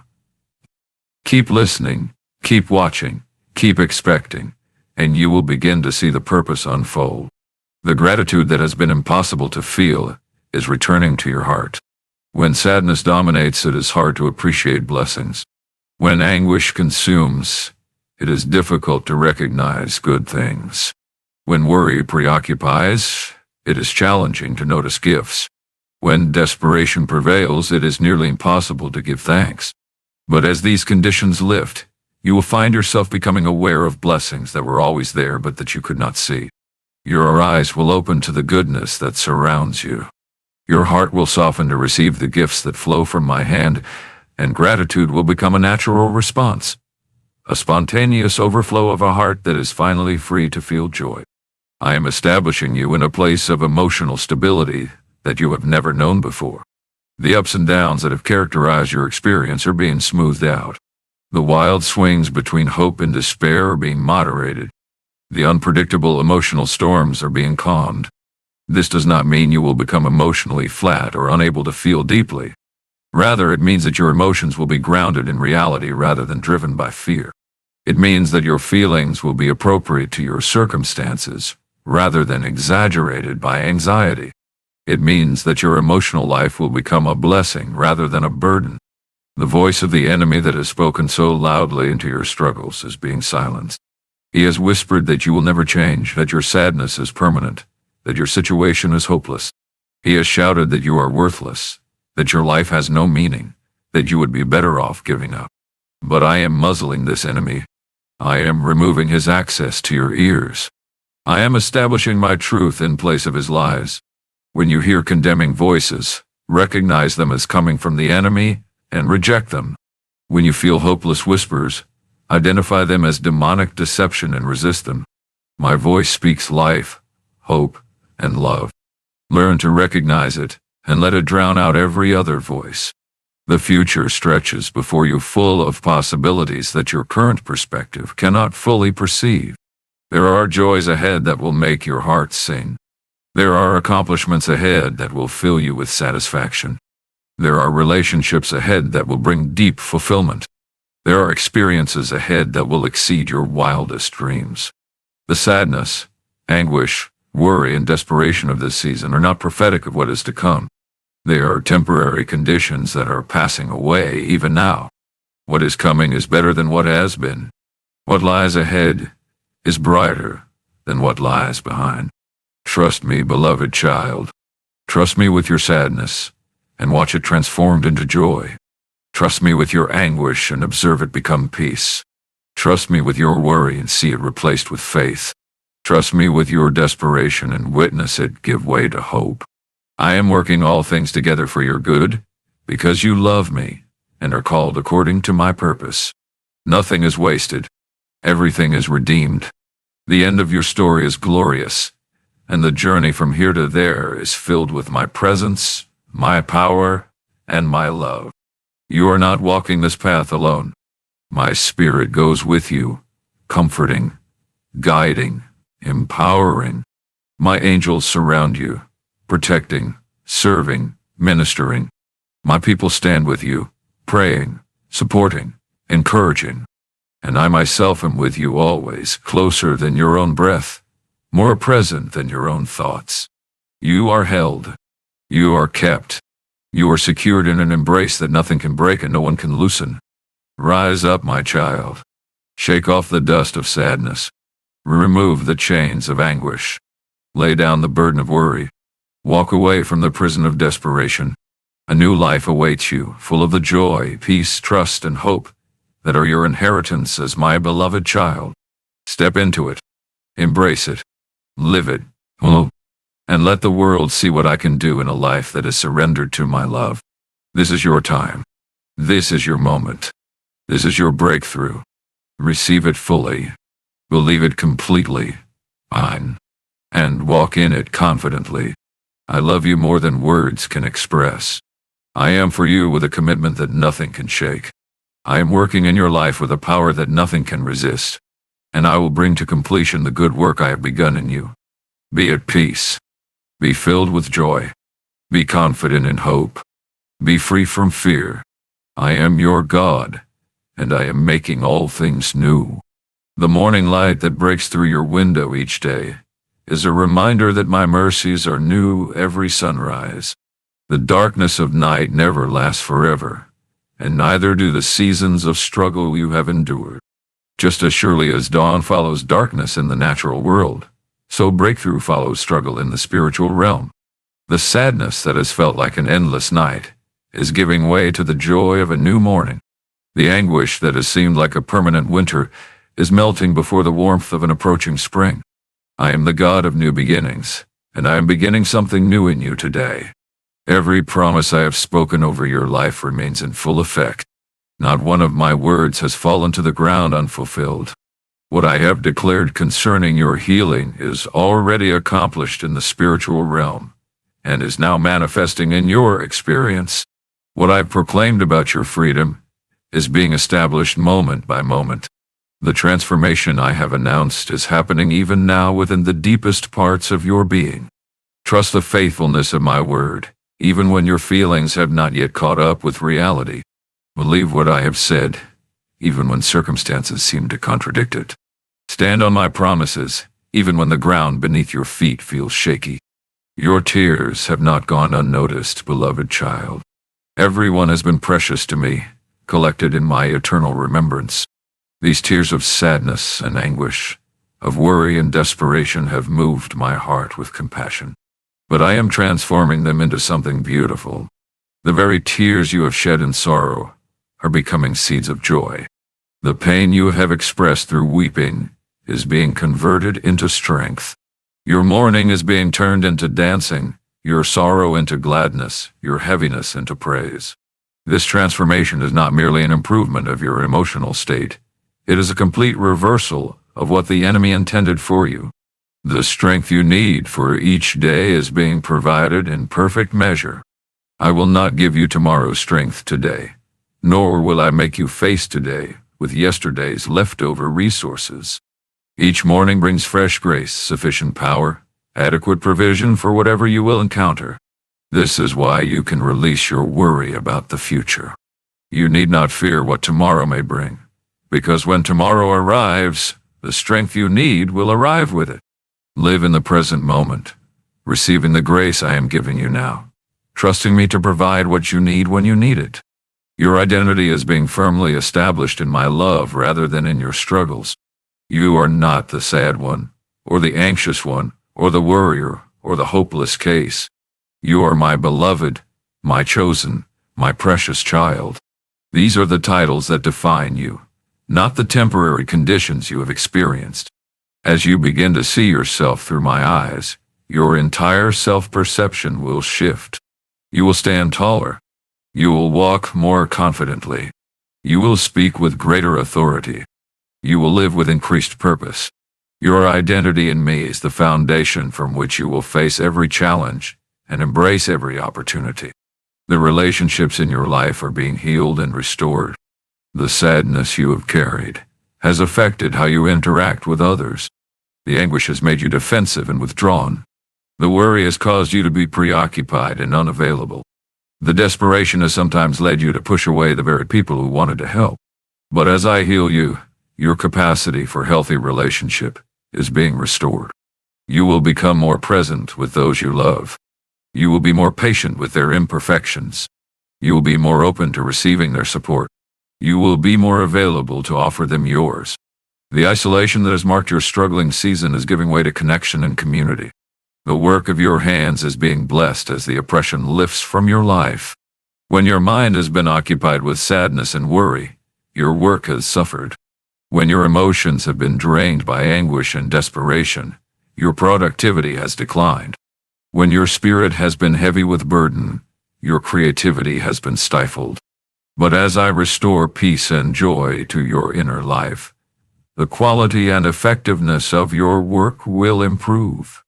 Keep listening, keep watching, keep expecting, and you will begin to see the purpose unfold. The gratitude that has been impossible to feel is returning to your heart. When sadness dominates, it is hard to appreciate blessings. When anguish consumes, it is difficult to recognize good things. When worry preoccupies, it is challenging to notice gifts. When desperation prevails, it is nearly impossible to give thanks. But as these conditions lift, you will find yourself becoming aware of blessings that were always there but that you could not see. Your eyes will open to the goodness that surrounds you. Your heart will soften to receive the gifts that flow from my hand, and gratitude will become a natural response. A spontaneous overflow of a heart that is finally free to feel joy. I am establishing you in a place of emotional stability that you have never known before. The ups and downs that have characterized your experience are being smoothed out. The wild swings between hope and despair are being moderated. The unpredictable emotional storms are being calmed. This does not mean you will become emotionally flat or unable to feel deeply. Rather, it means that your emotions will be grounded in reality rather than driven by fear. It means that your feelings will be appropriate to your circumstances rather than exaggerated by anxiety. It means that your emotional life will become a blessing rather than a burden. The voice of the enemy that has spoken so loudly into your struggles is being silenced. He has whispered that you will never change, that your sadness is permanent, that your situation is hopeless. He has shouted that you are worthless, that your life has no meaning, that you would be better off giving up. But I am muzzling this enemy. I am removing his access to your ears. I am establishing my truth in place of his lies. When you hear condemning voices, recognize them as coming from the enemy and reject them. When you feel hopeless whispers, identify them as demonic deception and resist them. My voice speaks life, hope, and love. Learn to recognize it and let it drown out every other voice. The future stretches before you, full of possibilities that your current perspective cannot fully perceive. There are joys ahead that will make your heart sing. There are accomplishments ahead that will fill you with satisfaction. There are relationships ahead that will bring deep fulfillment. There are experiences ahead that will exceed your wildest dreams. The sadness, anguish, worry, and desperation of this season are not prophetic of what is to come. They are temporary conditions that are passing away even now. What is coming is better than what has been. What lies ahead is brighter than what lies behind. Trust me, beloved child. Trust me with your sadness, and watch it transformed into joy. Trust me with your anguish and observe it become peace. Trust me with your worry and see it replaced with faith. Trust me with your desperation and witness it give way to hope. I am working all things together for your good, because you love me and are called according to my purpose. Nothing is wasted. Everything is redeemed. The end of your story is glorious, and the journey from here to there is filled with my presence, my power, and my love. You are not walking this path alone. My spirit goes with you, comforting, guiding, empowering. My angels surround you, protecting, serving, ministering. My people stand with you, praying, supporting, encouraging. And I myself am with you always, closer than your own breath, more present than your own thoughts. You are held. You are kept. You are secured in an embrace that nothing can break and no one can loosen. Rise up, my child. Shake off the dust of sadness. Remove the chains of anguish. Lay down the burden of worry. Walk away from the prison of desperation. A new life awaits you, full of the joy, peace, trust, and hope that are your inheritance as my beloved child. Step into it. Embrace it. Live it. And let the world see what I can do in a life that is surrendered to my love. This is your time. This is your moment. This is your breakthrough. Receive it fully. Believe it completely. And walk in it confidently. I love you more than words can express. I am for you with a commitment that nothing can shake. I am working in your life with a power that nothing can resist. And I will bring to completion the good work I have begun in you. Be at peace. Be filled with joy. Be confident in hope. Be free from fear. I am your God, and I am making all things new. The morning light that breaks through your window each day is a reminder that my mercies are new every sunrise. The darkness of night never lasts forever, and neither do the seasons of struggle you have endured. Just as surely as dawn follows darkness in the natural world, so breakthrough follows struggle in the spiritual realm. The sadness that has felt like an endless night is giving way to the joy of a new morning. The anguish that has seemed like a permanent winter is melting before the warmth of an approaching spring. I am the God of new beginnings, and I am beginning something new in you today. Every promise I have spoken over your life remains in full effect. Not one of my words has fallen to the ground unfulfilled. What I have declared concerning your healing is already accomplished in the spiritual realm, and is now manifesting in your experience. What I've proclaimed about your freedom is being established moment by moment. The transformation I have announced is happening even now within the deepest parts of your being. Trust the faithfulness of my word, even when your feelings have not yet caught up with reality. Believe what I have said, even when circumstances seem to contradict it. Stand on my promises, even when the ground beneath your feet feels shaky. Your tears have not gone unnoticed, beloved child. Everyone has been precious to me, collected in my eternal remembrance. These tears of sadness and anguish, of worry and desperation have moved my heart with compassion. But I am transforming them into something beautiful. The very tears you have shed in sorrow are becoming seeds of joy. The pain you have expressed through weeping is being converted into strength. Your mourning is being turned into dancing, your sorrow into gladness, your heaviness into praise. This transformation is not merely an improvement of your emotional state. It is a complete reversal of what the enemy intended for you. The strength you need for each day is being provided in perfect measure. I will not give you tomorrow's strength today, nor will I make you face today with yesterday's leftover resources. Each morning brings fresh grace, sufficient power, adequate provision for whatever you will encounter. This is why you can release your worry about the future. You need not fear what tomorrow may bring, because when tomorrow arrives, the strength you need will arrive with it. Live in the present moment, receiving the grace I am giving you now, trusting me to provide what you need when you need it. Your identity is being firmly established in my love rather than in your struggles. You are not the sad one, or the anxious one, or the worrier, or the hopeless case. You are my beloved, my chosen, my precious child. These are the titles that define you, not the temporary conditions you have experienced. As you begin to see yourself through my eyes, your entire self-perception will shift. You will stand taller. You will walk more confidently. You will speak with greater authority. You will live with increased purpose. Your identity in me is the foundation from which you will face every challenge and embrace every opportunity. The relationships in your life are being healed and restored. The sadness you have carried has affected how you interact with others. The anguish has made you defensive and withdrawn. The worry has caused you to be preoccupied and unavailable. The desperation has sometimes led you to push away the very people who wanted to help. But as I heal you, your capacity for healthy relationship is being restored. You will become more present with those you love. You will be more patient with their imperfections. You will be more open to receiving their support. You will be more available to offer them yours. The isolation that has marked your struggling season is giving way to connection and community. The work of your hands is being blessed as the oppression lifts from your life. When your mind has been occupied with sadness and worry, your work has suffered. When your emotions have been drained by anguish and desperation, your productivity has declined. When your spirit has been heavy with burden, your creativity has been stifled. But as I restore peace and joy to your inner life, the quality and effectiveness of your work will improve.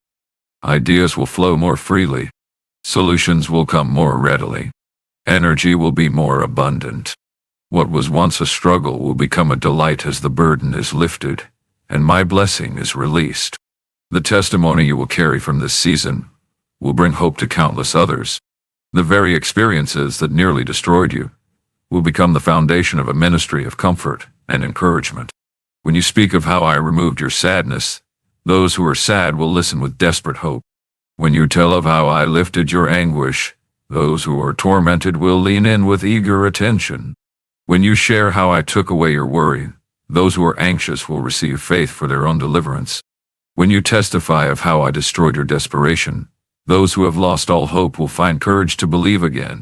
Ideas will flow more freely. Solutions will come more readily. Energy will be more abundant. What was once a struggle will become a delight as the burden is lifted, and my blessing is released. The testimony you will carry from this season will bring hope to countless others. The very experiences that nearly destroyed you will become the foundation of a ministry of comfort and encouragement. When you speak of how I removed your sadness, those who are sad will listen with desperate hope. When you tell of how I lifted your anguish, those who are tormented will lean in with eager attention. When you share how I took away your worry, those who are anxious will receive faith for their own deliverance. When you testify of how I destroyed your desperation, those who have lost all hope will find courage to believe again.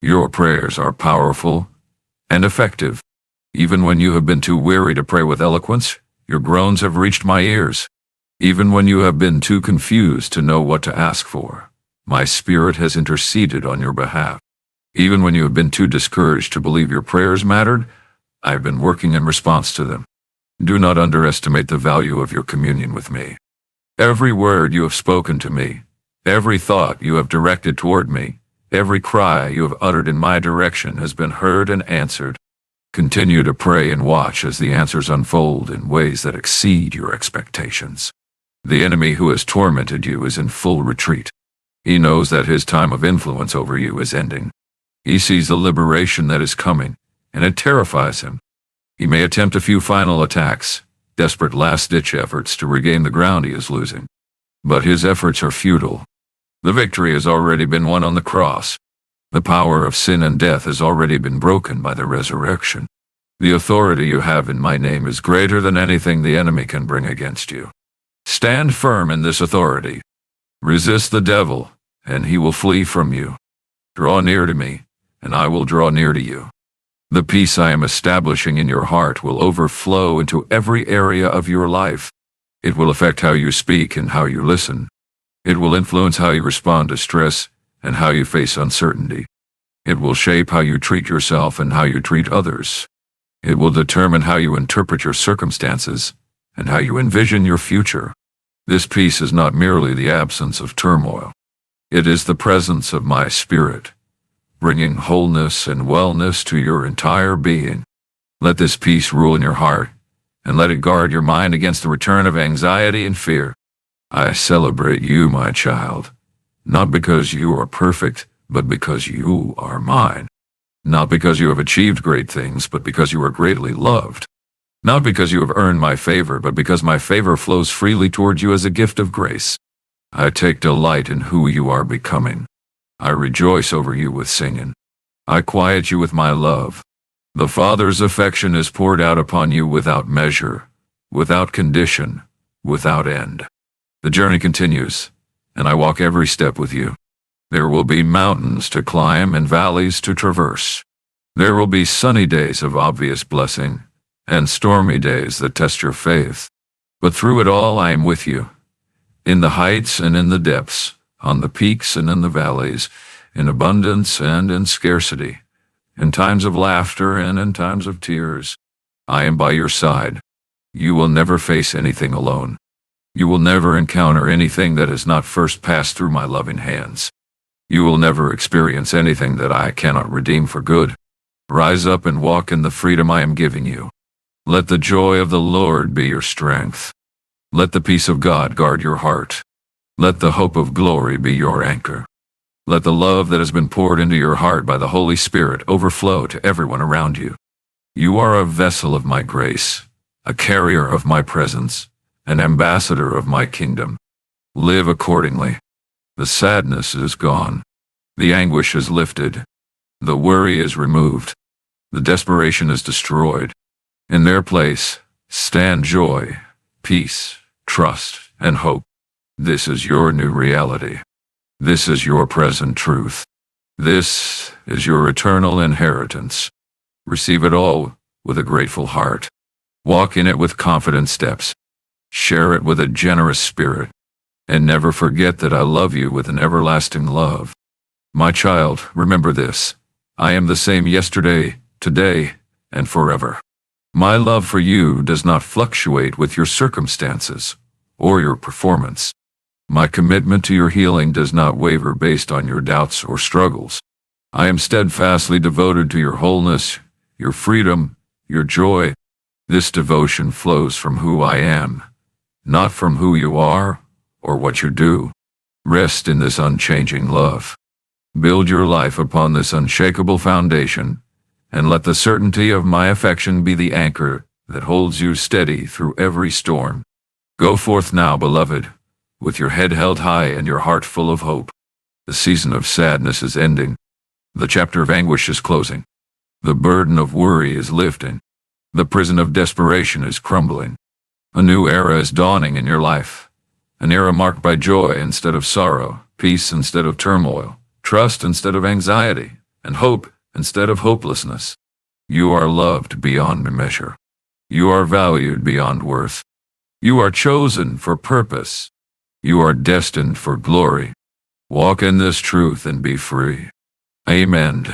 Your prayers are powerful and effective. Even when you have been too weary to pray with eloquence, your groans have reached my ears. Even when you have been too confused to know what to ask for, my spirit has interceded on your behalf. Even when you have been too discouraged to believe your prayers mattered, I have been working in response to them. Do not underestimate the value of your communion with me. Every word you have spoken to me, every thought you have directed toward me, every cry you have uttered in my direction has been heard and answered. Continue to pray and watch as the answers unfold in ways that exceed your expectations. The enemy who has tormented you is in full retreat. He knows that his time of influence over you is ending. He sees the liberation that is coming, and it terrifies him. He may attempt a few final attacks, desperate last-ditch efforts to regain the ground he is losing. But his efforts are futile. The victory has already been won on the cross. The power of sin and death has already been broken by the resurrection. The authority you have in my name is greater than anything the enemy can bring against you. Stand firm in this authority. Resist the devil, and he will flee from you. Draw near to me, and I will draw near to you. The peace I am establishing in your heart will overflow into every area of your life. It will affect how you speak and how you listen. It will influence how you respond to stress and how you face uncertainty. It will shape how you treat yourself and how you treat others. It will determine how you interpret your circumstances and how you envision your future. This peace is not merely the absence of turmoil. It is the presence of my spirit, bringing wholeness and wellness to your entire being. Let this peace rule in your heart, and let it guard your mind against the return of anxiety and fear. I celebrate you, my child, not because you are perfect, but because you are mine. Not because you have achieved great things, but because you are greatly loved. Not because you have earned my favor, but because my favor flows freely toward you as a gift of grace. I take delight in who you are becoming. I rejoice over you with singing. I quiet you with my love. The Father's affection is poured out upon you without measure, without condition, without end. The journey continues, and I walk every step with you. There will be mountains to climb and valleys to traverse. There will be sunny days of obvious blessing, and stormy days that test your faith. But through it all I am with you, in the heights and in the depths, on the peaks and in the valleys, in abundance and in scarcity, in times of laughter and in times of tears. I am by your side. You will never face anything alone. You will never encounter anything that has not first passed through my loving hands. You will never experience anything that I cannot redeem for good. Rise up and walk in the freedom I am giving you. Let the joy of the Lord be your strength. Let the peace of God guard your heart. Let the hope of glory be your anchor. Let the love that has been poured into your heart by the Holy Spirit overflow to everyone around you. You are a vessel of my grace, a carrier of my presence, an ambassador of my kingdom. Live accordingly. The sadness is gone. The anguish is lifted. The worry is removed. The desperation is destroyed. In their place, stand joy, peace, trust, and hope. This is your new reality. This is your present truth. This is your eternal inheritance. Receive it all with a grateful heart. Walk in it with confident steps. Share it with a generous spirit. And never forget that I love you with an everlasting love. My child, remember this. I am the same yesterday, today, and forever. My love for you does not fluctuate with your circumstances or your performance. My commitment to your healing does not waver based on your doubts or struggles. I am steadfastly devoted to your wholeness, your freedom, your joy. This devotion flows from who I am, not from who you are or what you do. Rest in this unchanging love. Build your life upon this unshakable foundation, and let the certainty of my affection be the anchor that holds you steady through every storm. Go forth now, beloved, with your head held high and your heart full of hope. The season of sadness is ending. The chapter of anguish is closing. The burden of worry is lifting. The prison of desperation is crumbling. A new era is dawning in your life. An era marked by joy instead of sorrow, peace instead of turmoil, trust instead of anxiety, and hope instead of hopelessness. You are loved beyond measure. You are valued beyond worth. You are chosen for purpose. You are destined for glory. Walk in this truth and be free. Amen.